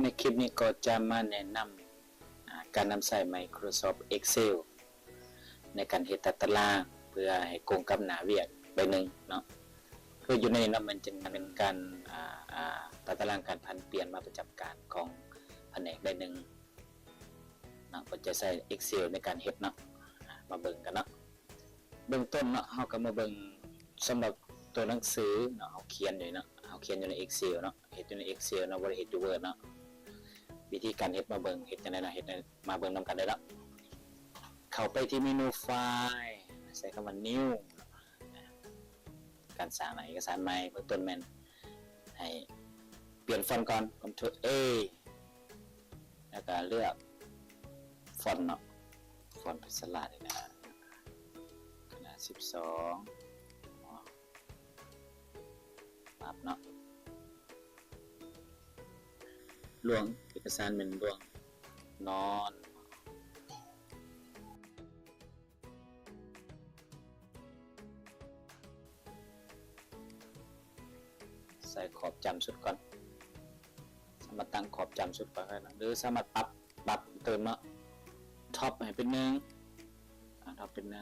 ในคลิปนี้ก็จะมาแนะนำการนำใช้ Microsoft Excel ในการเฮ็ดตารางเพื่อให้โกงกับหน้าเวียกใบหนึ่งเนาะคืออยู่ในนี้มันจะเป็นการตารางการพันเปลี่ยนมาประจำการของแผนกใบหนึ่งเนาะก็จะใช้ Excel ในการเฮ็ดเนาะมาเบิ่งกันเนาะเบื้องต้นเนาะเฮาก็มาเบิ่งสำหรับตัวหนังสือเนาะเฮาเขียนอยู่เนาะเฮาเขียนอยู่ใน Excel เนาะเฮ็ดอยู่ใน Excel เนาะบ่ได้เฮ็ดอยู่ Word เนาะวิธีการเฮ็ดมาเบิ่งเฮ็ดจังได๋เนาะเฮ็ดมาเบิ่งนำกันได้เนาะเข้าไปที่เมนูไฟล์ใส่คำว่า new การสร้างเอกสารใหม่เบื้องต้นแม่นให้เปลี่ยนฟอนต์ก่อน Ctrl A แล้วก็เลือกฟอนต์เนาะฟอนต์เป็นสลัดนี่นะขนาด12ปรับเนาะลวงเอกสารเป็นลวงนอนใส่ขอบจำสุดก่อนสามารถตั้งขอบจำสุดก่อนได้นะหรือสามารถปรับเติมเนาะท็อปให้เป็น1ท็อปเป็น1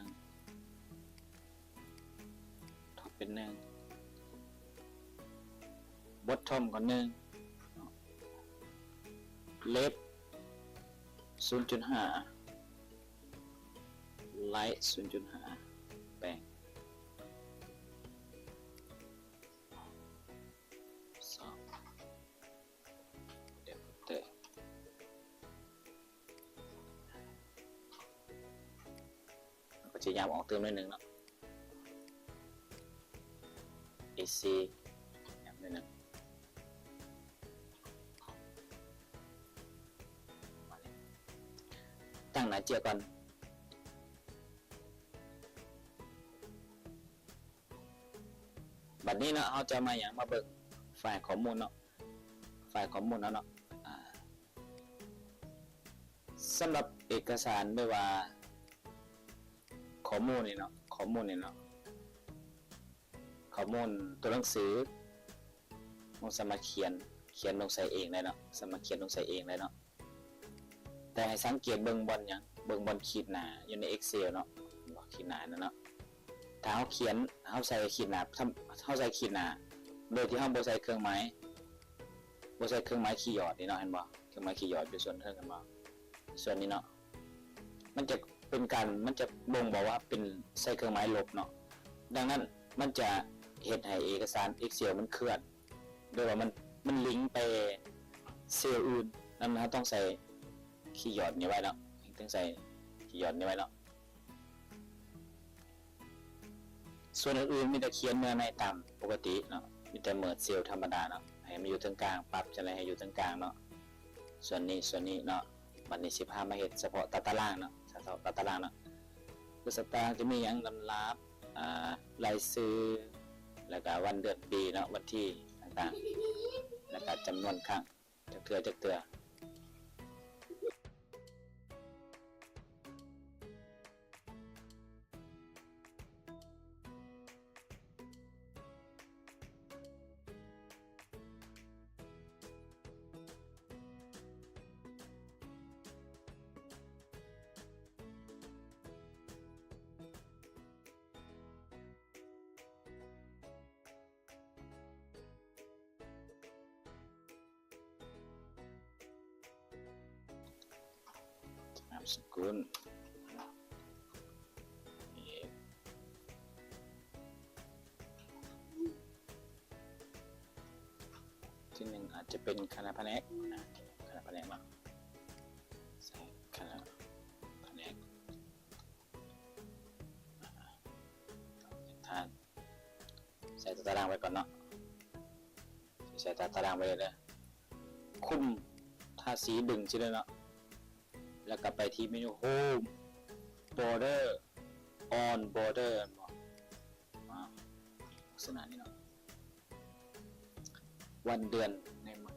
ท็อปเป็น1บอททอมก่อน1เล็บ 0.5 ไลท์ 0.5 แปลง2เดี๋ยวเตะก็จะยามออกเติมได้1เนาะ AC ยามได้1ตั้งหน้าเจียก่อนบัดนี้เนาะเราจะมาอย่างมาเบิกไฟล์ข้อมูลเนาะไฟล์ข้อมูลเนาะสำหรับเอกสารไม่ว่าข้อมูลนี่เนาะข้อมูลตัวหนังสือมันสามารถเขียนลงใส่เองได้เนาะสามารถเขียนลงใส่เองได้เนาะแต่ให้สังเกตเบิ่งบอลอย่างเบิ่งบอลขีดหน้าอยู่ใน Excel เนาะขีดหน้านั่นเนาะถ้าเฮาเขียนเฮาใส่ขีดหน้าเฮาใส่ขีดหน้าโดยที่เฮาบ่ใส่เครื่องหมายขีดหยอดนี่เนาะเห็นบ่เครื่องหมายขีดหยอดอยู่ส่วนเทิงกันบ่ส่วนนี้เนาะมันจะบ่งบอกว่าเป็นใส่เครื่องหมายลบเนาะดังนั้นมันจะเฮ็ดให้เอกสาร Excel มันเคลื่อนโดยว่ามันลิงก์ไปเซลล์อื่นนั่นเฮาต้องใส่ขีดหยอดนี่ไว้เนาะต้องใส่ขีดหยอดนี่ไว้เนาะส่วนอื่นๆมีแต่เขียนเมื่อในตามปกติเนาะมีแต่เมิดเซลล์ธรรมดาเนาะให้มันอยู่ตรงกลางปรับจะให้อยู่ตรงกลางเนาะส่วนนี้เนาะบัดนี้สิพามาเฮ็ดเฉพาะตารางเนาะเฉพาะตารางเนาะคือตารางจะมีหยังลำดับรายชื่อแล้วก็วันเดือนปีเนาะวันที่ต่างๆแล้วก็จำนวนครั้งจักเทื่อนามสกุลที่1อาจจะเป็นคณะแผนกนะคณะแผนกเนาะใส่คณะแผนกท่านใส่ตารางไว้ก่อนเนาะใส่ตารางไว้เลยคุมท่าสีดึงใช่เลยเนาะแล้วก็ไปที่เมนู Home Border On Border ลักษณะนี้เนาะวันเดือนในมัน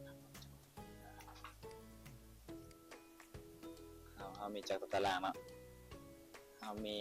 เรามีจากตารางเนาะเรามี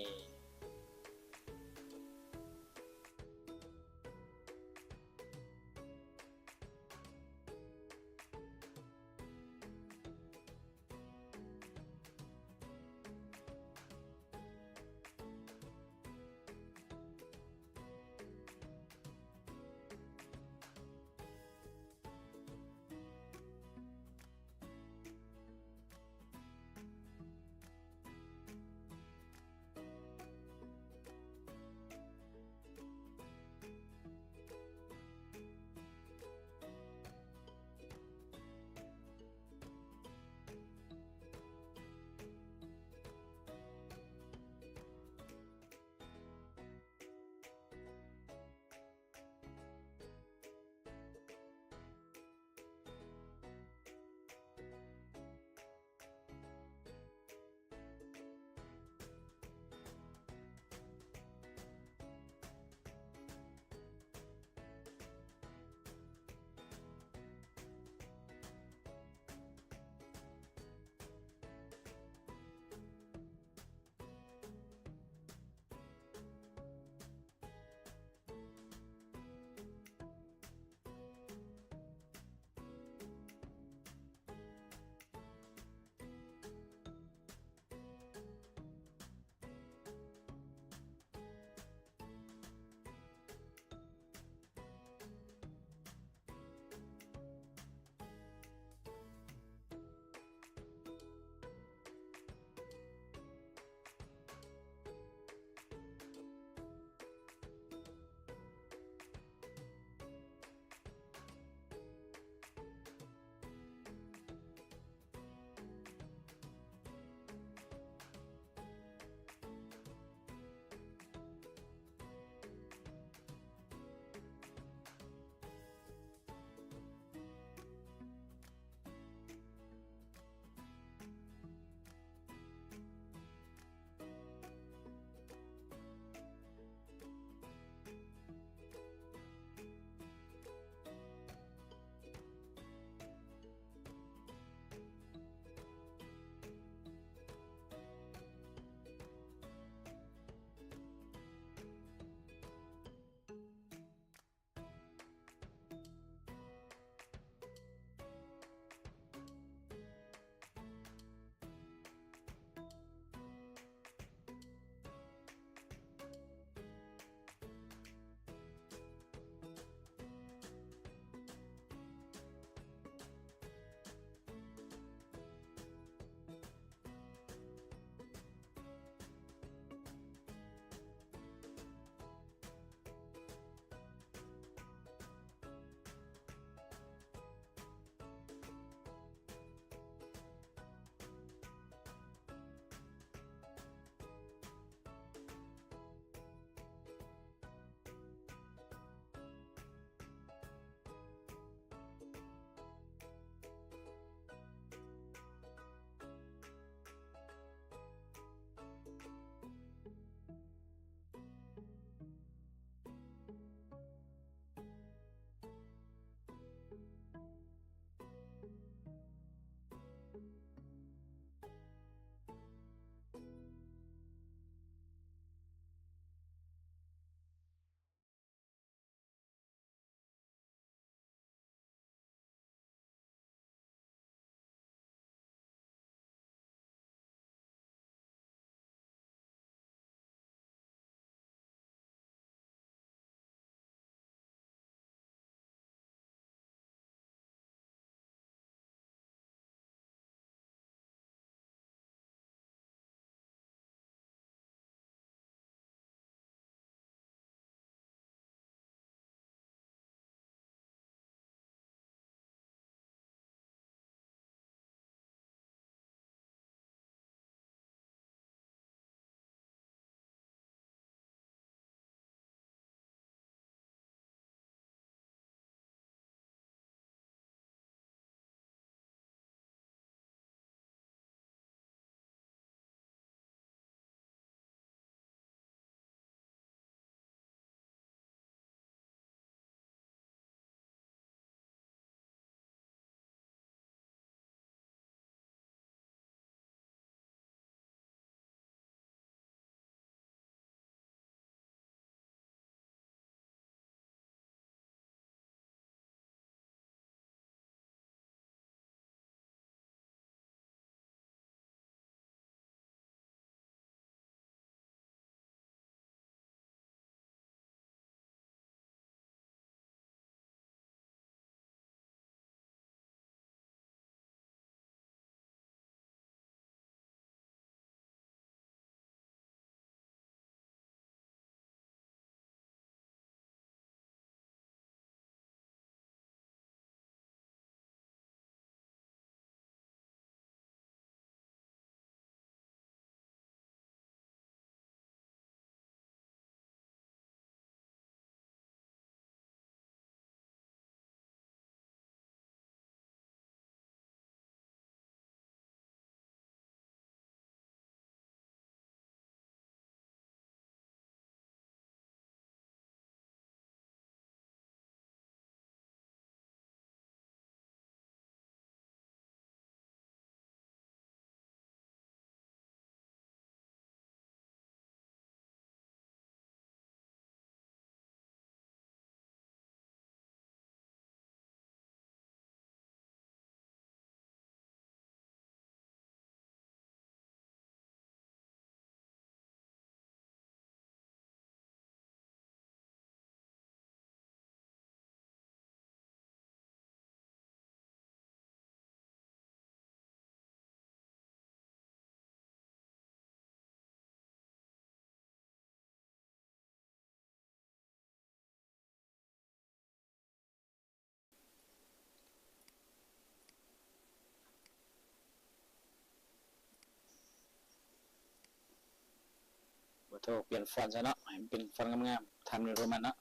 อร์โทรเปลี่ยนฟอนต์ซะเนาะให้มันเป็นฟอนต์งามๆทำในโรมันเนาะ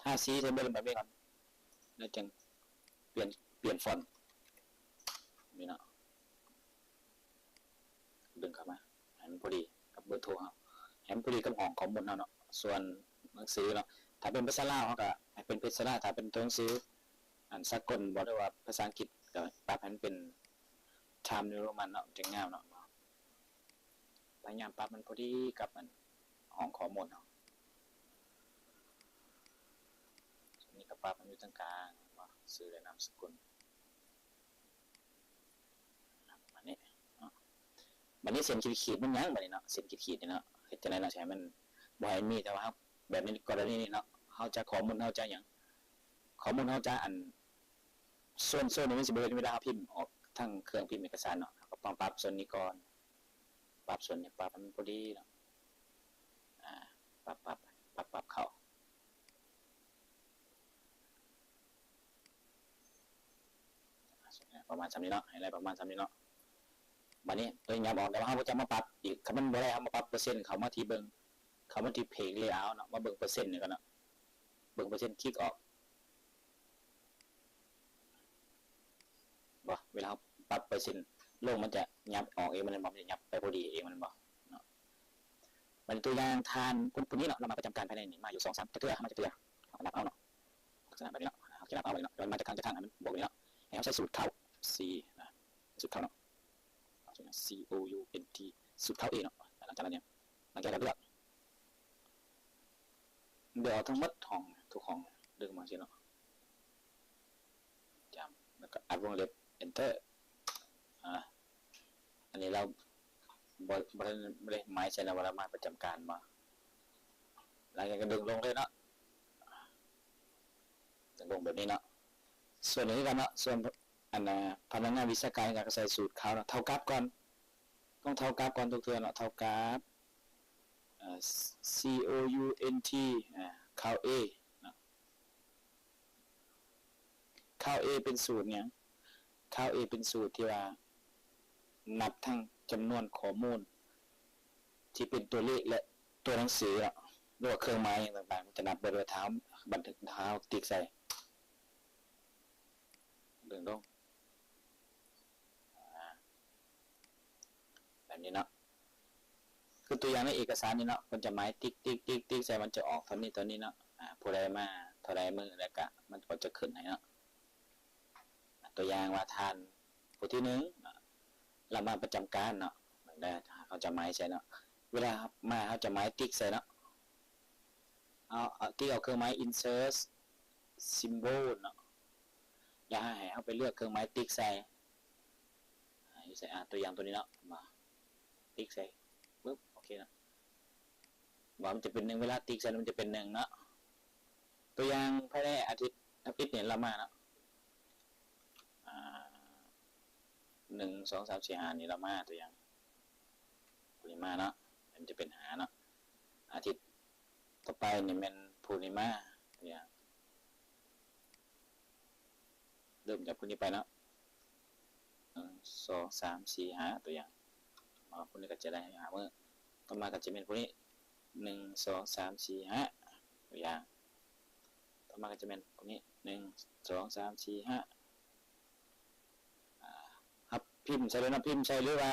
ถ้าสีจะเป็นแบบนี้ก่อนแล้วจึงเปลี่ยนฟอนต์นี่เนาะดึงเข้ามาให้มันพอดีกับเบอร์โทรเราให้มันพอดีกับห้องข้อมูลเราเนาะส่วนหนังสือเนาะถ้าเป็นภาษาลาวเขาก็ให้เป็นภาษาลาวถ้าเป็นตัวหนังสืออันสากลบอกได้ว่าภาษาอังกฤษก็ปรับให้มันเป็น Time New Roman เนาะจะงามเนาะพยายามปรับมันพอดีกับมันห้องข้อมูลเนาะนี่ก็ปรับมันอยู่ตรงกลางซื้อและนามสกุลมันนี้เส้นขีดมันยังบัดนี้เนาะเส้นขีดนี่เนาะเฮ็ดจังได๋เนาะใช่มันบ่ให้มีแต่ว่าแบบนี้กรณีนี้เนาะเฮาจะข้อมูลเฮาจะหยังข้อมูลเฮาจะอันส่วนนี้มันสิบ่เฮ็ดเวลาเฮาพิมพ์ออกทั้งเครื่องพิมพ์เอกสารเนาะก็ต้องปรับส่วนนี้ก่อนปรับส่วนนี้ปรับให้มันพอดีเนาะปรับเข้าประมาณ3นี้เนาะให้ได้ประมาณ3นี้เนาะบัดนี้ตัวอย่างบอกแต่ว่าเฮาบ่จะมาปรับอีกคันมันบ่ได้เฮามาปรับเปอร์เซ็นต์เข้ามาที่เบิ่งเข้ามาที่เพจเลเยอร์เนาะมาเบิ่งเปอร์เซ็นต์นี่ก่อนเนาะเบิ่งเปอร์เซ็นต์คลิกออกบ่เวลาปรับเปอร์เซ็นต์ลงมันจะยับออกเองมันบ่จะยับไปพอดีเองมันบ่เนาะมันตัวอย่างทานคนนี้เนาะเรามาประจำการภายในนี่มาอยู่ 2-3 เทื่อมาจะเทื่อเอานับเอาเนาะลักษณะแบบนี้เนาะเอานับเอาเลยเนาะมันมาจากทางมันบอกเลยเนาะให้เราใช้สูตรเข้า C นะสูตรเข้าเนาะC O U N T สูตรเข้า A เนาะหลังจากนั้นเนี่ยหลังจากนั้นเลือกเดี๋ยวทั้งหมดห้องทุกห้องดึงมาสิเนาะจำแล้วก็อัดวงเล็บ enter อันนี้เราบ่ได้หมายใช่แล้วว่าเรามาประจำการมาหลังจากนั้นดึงลงเลยเนาะดึงลงแบบนี้เนาะส่วนนี้กันเนาะส่วนอันพนักงานวิชาการก็ใส่สูตรเขาเนาะเท่ากับก่อนต้องเท่ากับก่อนทุกเทื่อเนาะเท่ากับC O U N T เข้า A เนาะเข้า A เป็นสูตรเนี่ยเข้า A เป็นสูตรที่ว่านับทั้งจำนวนข้อมูลที่เป็นตัวเลขและตัวหนังสือเนาะหรือว่าเครื่องหมายต่างๆจะนับโดยเท้าบันทึกเท้าติ๊กใส่เรื่องลงแบบนี้เนาะคือตัวอย่างในเอกสารนี่เนาะมันจะหมายติ๊กใส่มันจะออกเท่านี้เนาะผู้ใดมาเท่าใดมือแล้วก็มันก็จะขึ้นให้เนาะตัวอย่างว่าทานผู้ที่1เรามาประจำการเนาะมันได้เขาจะหมายใส่เนาะเวลามาเขาจะหมายติ๊กใส่เนาะเอาติ๊กเอาเครื่องหมาย insert symbol เนาะแล้วให้เอาไปเลือกเครื่องหมายติ๊กใส่ตัวอย่างตัวนี้เนาะมาติ๊กใส่ปึ๊บโอเคนะว่ามันจะเป็น1เวลาติ๊กใส่มันจะเป็น1เนาะตัวอย่างภายในอาทิตย์เนี่ยเรามาเนาะ1 2 3 4 5นี่เรามาตัวอย่างปริมาเนาะมันจะเป็นหาเนาะอาทิตย์ต่อไปนี่เป็นภูริมาตัวอย่างเริ่มจากพวกนี้ไปเนาะ1 2 3 4 5ตัวอย่างพวกนี้ก็จะได้หาเมื่อต่อมาก็จะเป็นพวกนี้1 2 3 4 5ตัวอย่างต่อมาก็จะเป็นพวกนี้1 2 3 4 5ครับพิมพ์ใช่หรือนะพิมพ์ใช่หรือว่า